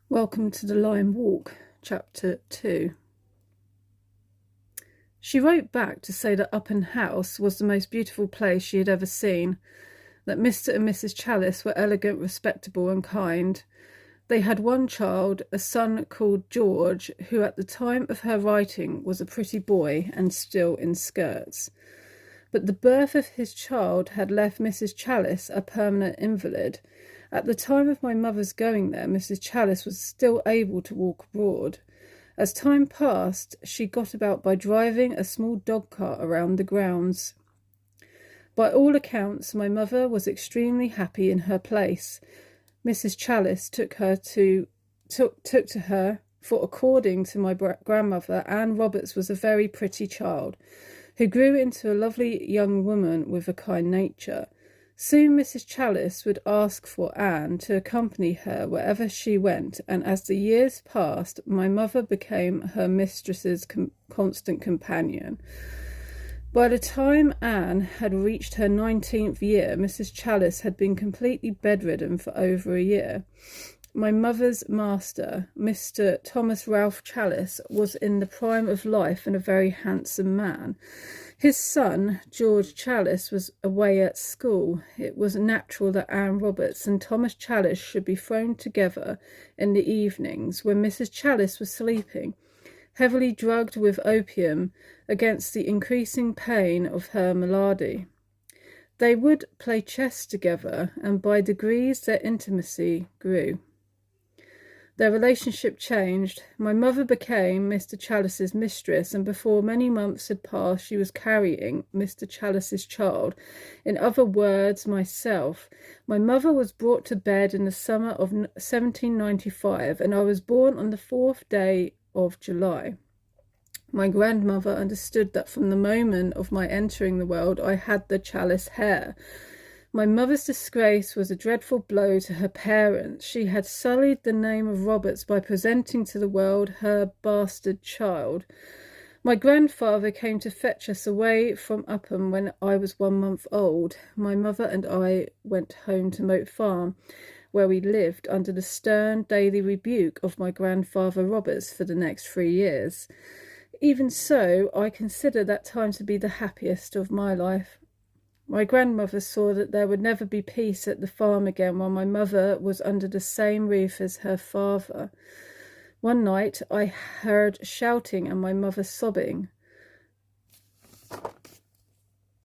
Welcome to the Lime Walk, Chapter 2. She wrote back to say that Upham House was the most beautiful place she had ever seen, that Mr. and Mrs. Challis were elegant, respectable, and kind. They had one child, a son called George, who at the time of her writing was a pretty boy and still in skirts. But the birth of his child had left Mrs. Challis a permanent invalid. At the time of my mother's going there, Mrs. Challis was still able to walk abroad. As time passed, she got about by driving a small dog-cart around the grounds. By all accounts, my mother was extremely happy in her place. Mrs. Challis took to her, for according to my grandmother, Anne Roberts was a very pretty child, who grew into a lovely young woman with a kind nature. Soon Mrs. Challis would ask for Anne to accompany her wherever she went, and as the years passed, my mother became her mistress's constant companion. By the time Anne had reached her 19th year, Mrs. Challis had been completely bedridden for over a year. My mother's master, Mr. Thomas Ralph Challis, was in the prime of life and a very handsome man. His son, George Challis, was away at school. It was natural that Anne Roberts and Thomas Challis should be thrown together in the evenings when Mrs. Challis was sleeping, heavily drugged with opium against the increasing pain of her malady. They would play chess together, and by degrees their intimacy grew. Their relationship changed. My mother became Mr. Challis's mistress, and before many months had passed, she was carrying Mr. Challis's child. In other words, myself. My mother was brought to bed in the summer of 1795, and I was born on the 4th day of July. My grandmother understood that from the moment of my entering the world, I had the Challis hair. My mother's disgrace was a dreadful blow to her parents. She had sullied the name of Roberts by presenting to the world her bastard child. My grandfather came to fetch us away from Upham when I was 1 month old. My mother and I went home to Moat Farm, where we lived under the stern daily rebuke of my grandfather Roberts for the next 3 years. Even so, I consider that time to be the happiest of my life. My grandmother saw that there would never be peace at the farm again while my mother was under the same roof as her father. One night I heard shouting and my mother sobbing.